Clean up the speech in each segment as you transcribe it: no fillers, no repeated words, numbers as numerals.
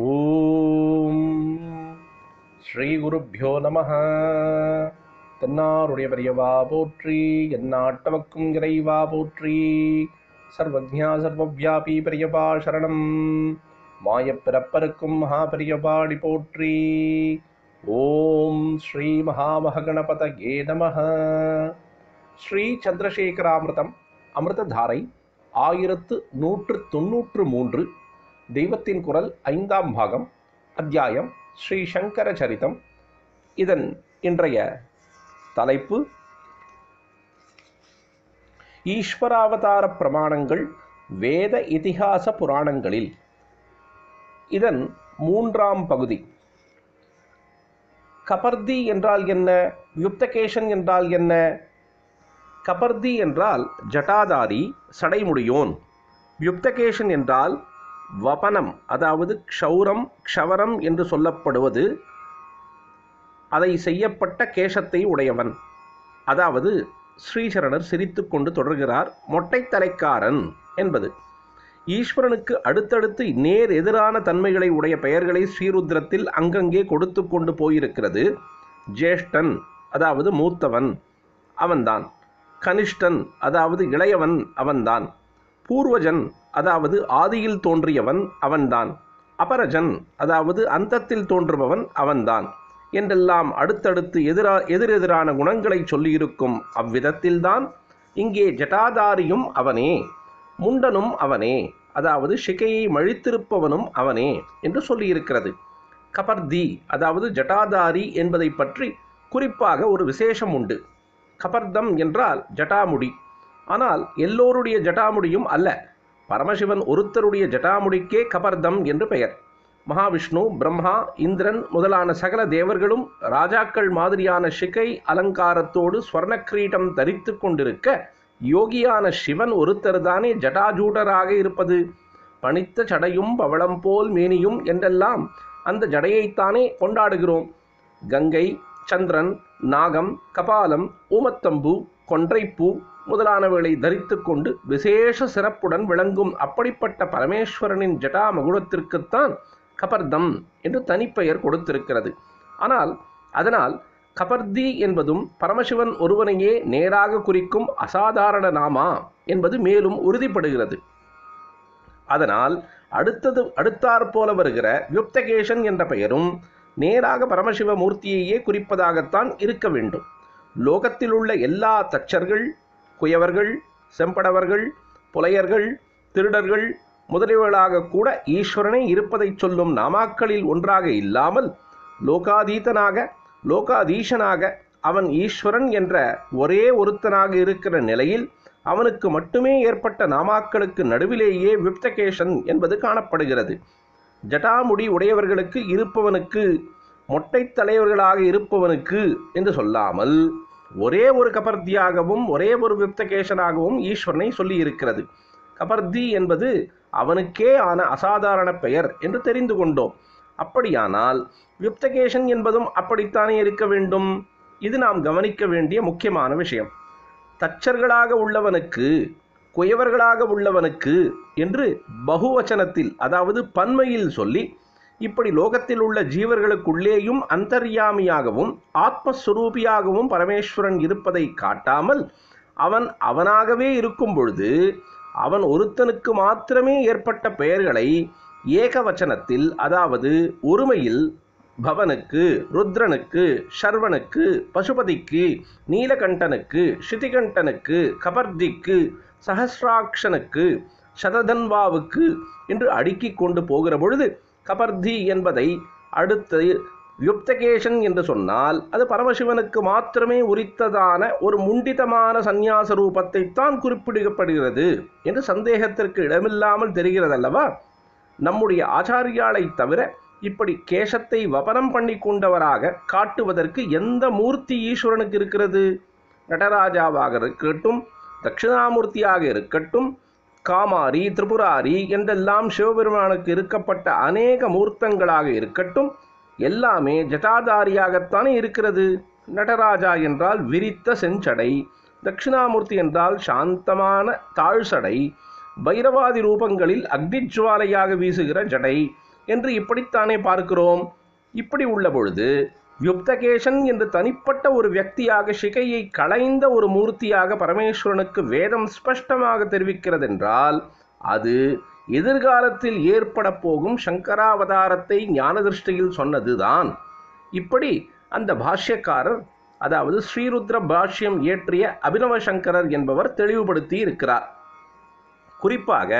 ஓம் ஸ்ரீ குருப்யோ நமஹ. தென்னாருடைய பெரியவா போற்றி, எந்நாட்டவர்க்கும் இறைவா போற்றி. சர்வஜ்ஞா சர்வவ்யாபி பெரியவா சரணம். மாயப்பிறப்பருக்கும் மகா பெரியவாடி போற்றி. ஓம் ஸ்ரீ மகாமகணபதயே நமஹ. ஸ்ரீ சந்திரசேகராமிர்தம் அமிர்ததாரை 1193. தெய்வத்தின் குரல் 5ஆம் பாகம். அத்தியாயம் ஸ்ரீ சங்கர சரிதம். இதன் இன்றைய தலைப்பு ஈஸ்வராவதார பிரமாணங்கள் வேத இதிகாச புராணங்களில். இதன் 3ஆம் பகுதி. கபர்தி என்றால் என்ன? யுப்தகேசன் என்றால் என்ன? கபர்தி என்றால் ஜட்டாதாரி, சடைமுடியோன். யுப்தகேசன் என்றால் வபனம், அதாவது க்ஷௌரம் க்ஷவரம் என்று சொல்லப்படுவது, அதை செய்யப்பட்ட கேசத்தை உடையவன். அதாவது ஸ்ரீசரணர் சிரித்து கொண்டு தொடர்கிறார், மொட்டை தலைக்காரன் என்பது. ஈஸ்வரனுக்கு அடுத்தடுத்து நேர் எதிரான தன்மைகளை உடைய பெயர்களை ஸ்ரீருத்ரத்தில் அங்கங்கே கொடுத்து கொண்டு போயிருக்கிறது. ஜேஷ்டன், அதாவது மூத்தவன், அவன்தான். கனிஷ்டன், அதாவது இளையவன், அவன்தான். பூர்வஜன், அதாவது ஆதியில் தோன்றியவன், அவன்தான். அபரஜன், அதாவது அந்தத்தில் தோன்றுபவன், அவன்தான் என்றெல்லாம் அடுத்தடுத்து எதிரெதிரான குணங்களை சொல்லியிருக்கும் அவ்விதத்தில்தான் இங்கே ஜட்டாதாரியும் அவனே, முண்டனும் அவனே, அதாவது சிகையை மழித்திருப்பவனும் அவனே என்று சொல்லியிருக்கிறது. கபர்தி, அதாவது ஜட்டாதாரி என்பதை பற்றி குறிப்பாக ஒரு விசேஷம் உண்டு. கபர்தம் என்றால் ஜட்டாமுடி. ஆனால் எல்லோருடைய ஜட்டாமுடியும் அல்ல. பரமசிவன் ஒருத்தருடைய ஜட்டாமுடிக்கே கபர்தம் என்று பெயர். மகாவிஷ்ணு, பிரம்மா, இந்திரன் முதலான சகல தேவர்களும் ராஜாக்கள் மாதிரியான சிகை அலங்காரத்தோடு ஸ்வர்ண கிரீடம் தரித்து கொண்டிருக்க, யோகியான சிவன் ஒருத்தர்தானே ஜட்டாஜூடராக இருப்பது. பணித்த சடையும் பவளம் போல் மேனியும் என்றெல்லாம் அந்த ஜடையைத்தானே கொண்டாடுகிறோம். கங்கை, சந்திரன், நாகம், கபாலம், ஊமத்தம்பூ, கொன்றைப்பூ முதலானவைகளை தரித்து கொண்டு விசேஷ சிறப்புடன் விளங்கும் அப்படிப்பட்ட பரமேஸ்வரனின் ஜட்டா மகுடத்திற்குத்தான் கபர்தம் என்று தனிப்பெயர் கொடுத்திருக்கிறது. அதனால் கபர்தி என்பதும் பரமசிவன் ஒருவனையே நேராக குறிக்கும் அசாதாரண நாமா என்பது மேலும் உறுதிப்படுகிறது. அதனால் அடுத்தாற்போல வருகிற யுப்தகேசன் என்ற பெயரும் நேராக பரமசிவ மூர்த்தியையே குறிப்பதாகத்தான் இருக்க வேண்டும். லோகத்தில் உள்ள எல்லா தச்சர்கள், குயவர்கள், செம்படவர்கள், புலையர்கள், திருடர்கள் முதலியவர்களாக கூட ஈஸ்வரனே இருப்பதை சொல்லும் நாமாக்களில் ஒன்றாக இல்லாமல், லோகாதீசனாக அவன் ஈஸ்வரன் என்ற ஒரே ஒருத்தனாக இருக்கிற நிலையில் அவனுக்கு மட்டுமே ஏற்பட்ட நாமாக்களுக்கு நடுவிலேயே யுப்தகேசன் என்பது காணப்படுகிறது. ஜட்டாமுடி உடையவர்களுக்கு இருப்பவனுக்கு, மொட்டை தலைவர்களாக இருப்பவனுக்கு என்று சொல்லாமல் ஒரே ஒரு கபர்தியாகவும் ஒரே ஒரு யுப்தகேசனாகவும் ஈஸ்வரனை சொல்லி இருக்கிறது. கபர்தி என்பது அவனுக்கே ஆன அசாதாரண பெயர் என்று தெரிந்து கொண்டோம். அப்படியானால் யுப்தகேசன் என்பதும் அப்படித்தானே இருக்க வேண்டும். இது நாம் கவனிக்க வேண்டிய முக்கியமான விஷயம். தச்சர்களாக உள்ளவனுக்கு, குயவர்களாக உள்ளவனுக்கு என்று பகுவச்சனத்தில், அதாவது பன்மையில் சொல்லி, இப்படி லோகத்தில் உள்ள ஜீவர்களுக்குள்ளேயும் அந்தர்யாமியாகவும் ஆத்மஸ்வரூபியாகவும் பரமேஸ்வரன் இருப்பதை காட்டாமல், அவனாகவே இருக்கும் பொழுது அவன் ஒருத்தனுக்கு மாத்திரமே ஏற்பட்ட பெயர்களை ஏகவச்சனத்தில், அதாவது ஒருமையில் பவனுக்கு, ருத்ரனுக்கு, சர்வனுக்கு, பசுபதிக்கு, நீலகண்டனுக்கு, ஸ்ருதிகண்டனுக்கு, கபர்திக்கு, சஹஸ்ராக்ஷனுக்கு, சததன்வாவுக்கு என்று அடுக்கிக் கொண்டு போகிற பொழுது கபர்தி என்பதை அடுத்து யுப்தகேசன் என்று சொன்னால் அது பரமசிவனுக்கு மாத்திரமே உரித்ததான ஒரு முண்டிதமான சந்நியாச ரூபத்தைத்தான் குறிப்பிடப்படுகிறது என்று சந்தேகத்திற்கு இடமில்லாமல் தெரிகிறதல்லவா? நம்முடைய ஆச்சாரியாலை தவிர இப்படி கேசத்தை வபனம் பண்ணி கொண்டவராக காட்டுவதற்கு எந்த மூர்த்தி ஈஸ்வரனுக்கு இருக்கிறது? நடராஜாவாக இருக்கட்டும், தட்சிணாமூர்த்தியாக இருக்கட்டும், காமாரி, திரிபுராரி என்றெல்லாம் சிவபெருமானுக்கு இருக்கப்பட்ட அநேக மூர்த்தங்களாக இருக்கட்டும், எல்லாமே ஜட்டாதாரியாகத்தானே இருக்கிறது. நடராஜா என்றால் விரித்த செஞ்சடை, தட்சிணாமூர்த்தி என்றால் சாந்தமான தாழ்சடை, பைரவாதி ரூபங்களில் அக்னிஜ்வாலையாக வீசுகிற ஜடை, என்று இப்படித்தானே பார்க்கிறோம். இப்படி உள்ள பொழுது யுப்தகேசன் என்று தனிப்பட்ட ஒரு வியக்தியாக சிகையை களைந்த ஒரு மூர்த்தியாக பரமேஸ்வரனுக்கு வேதம் ஸ்பஷ்டமாக தெரிவிக்கிறதென்றால் அது எதிர்காலத்தில் ஏற்பட போகும் சங்கராவதாரத்தை ஞான திருஷ்டியில் சொன்னதுதான். இப்படி அந்த பாஷ்யக்காரர், அதாவது ஸ்ரீருத்ர பாஷ்யம் இயற்றிய அபினவ சங்கரர் என்பவர் தெளிவுபடுத்தி இருக்கிறார். குறிப்பாக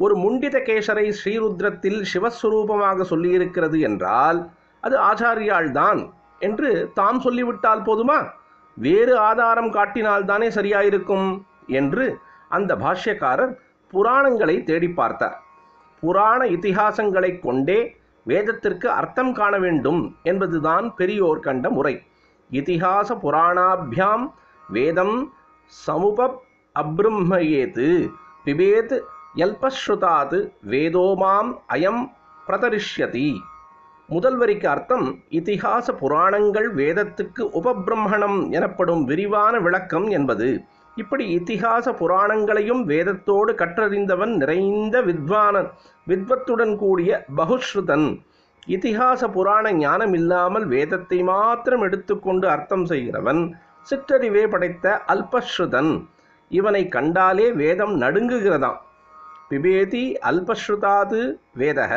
ஒரு முண்டித கேசரை ஸ்ரீருத்ரத்தில் சிவஸ்வரூபமாக சொல்லியிருக்கிறது என்றால் அது ஆச்சாரியால் தான் என்று தாம் சொல்லிவிட்டால் போதுமா? வேறு ஆதாரம் காட்டினால்தானே சரியாயிருக்கும் என்று அந்த பாஷ்யக்காரர் புராணங்களை தேடி பார்த்தார். புராண இதிகாசங்களை கொண்டே வேதத்திற்கு அர்த்தம் காண வேண்டும் என்பதுதான் பெரியோர் கண்ட முறை. இதிகாச புராணாபியாம் வேதம் சமுபப் அப்ரம்மயேத் பிபேத் யல்பஸ்ருதாத் வேதோமாம் அயம் பிரதரிஷ்யதி. முதல் வரிக்கு அர்த்தம் இதிகாச புராணங்கள் வேதத்துக்கு உபபிரம்மணம் எனப்படும் விரிவான விளக்கம் என்பது. இப்படி இதிகாச புராணங்களையும் வேதத்தோடு கற்றறிந்தவன் நிறைந்த வித்வத்துடன் கூடிய பகுஸ்ருதன். இதிகாச புராண ஞானம் இல்லாமல் வேதத்தை மாத்திரம் எடுத்துக்கொண்டு அர்த்தம் செய்கிறவன் சிற்றறிவே படைத்த அல்பஸ்ருதன். இவனை கண்டாலே வேதம் நடுங்குகிறதாம். பிபேதி அல்பஸ்ருதாது வேதக.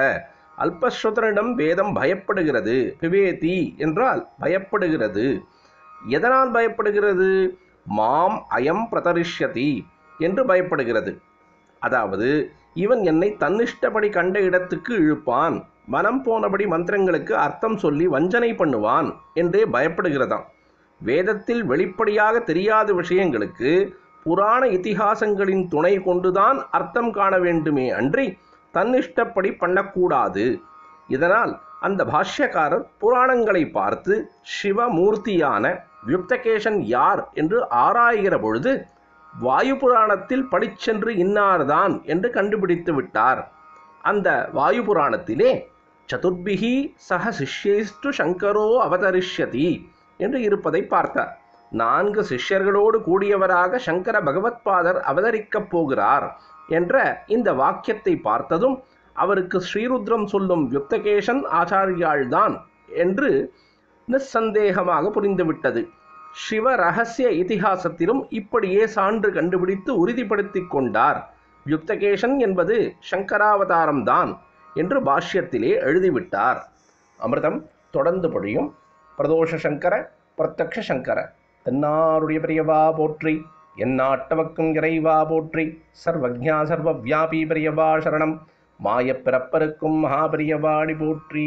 அல்பஸ்ருதனிடம் வேதம் பயப்படுகிறது. பிபேதி என்றால் பயப்படுகிறது. எதனால் பயப்படுகிறது? மாம் அயம் பிரதரிஷ்யதி என்று பயப்படுகிறது. அதாவது இவன் என்னை தன்னிஷ்டப்படி கண்ட இடத்துக்கு இழுப்பான், மனம் போனபடி மந்திரங்களுக்கு அர்த்தம் சொல்லி வஞ்சனை பண்ணுவான் என்றே பயப்படுகிறதாம். வேதத்தில் வெளிப்படையாக தெரியாத விஷயங்களுக்கு புராண இதிகாசங்களின் துணை கொண்டுதான் அர்த்தம் காண வேண்டுமே அன்றி தன்னிஷ்டப்படி பண்ணக்கூடாது. இதனால் அந்த பாஷ்யக்காரர் புராணங்களை பார்த்து சிவமூர்த்தியான யுப்தகேசன் யார் என்று ஆராய்கிற பொழுது வாயு புராணத்தில் படிச்சென்று இன்னார்தான் என்று கண்டுபிடித்து விட்டார். அந்த வாயு புராணத்திலே சதுர்பிகி சக சிஷ்யைஸ்து சங்கரோ அவதரிஷ்யதி என்று இருப்பதை பார்த்தார். 4 சிஷ்யர்களோடு கூடியவராக சங்கர பகவத்பாதர் அவதரிக்கப் போகிறார் என்ற இந்த வாக்கியத்தை பார்த்ததும் அவருக்கு ஸ்ரீருத்ரம் சொல்லும் யுப்தகேசன் ஆச்சாரியாள்தான் என்று நிசந்தேகமாக புரிந்துவிட்டது. சிவ ரகசிய இதிகாசத்திலும் இப்படியே சான்று கண்டுபிடித்து உறுதிப்படுத்தி கொண்டார். யுப்தகேசன் என்பது சங்கராவதாரம்தான் என்று பாஷ்யத்திலே எழுதிவிட்டார். அமிர்தம் தொடர்ந்து பொழியும். பிரதோஷ சங்கர பிரத்யக்ஷ சங்கர தென்னாருடைய பெரியவா போற்றி, எந்நாட்டவர்க்கும் இறைவா போற்றி, சர்வஜ்ஞா சர்வவ்யாபி பெரியவா சரணம், மாயப்பிறப்பருக்கும் மகாபெரியவாடி போற்றி.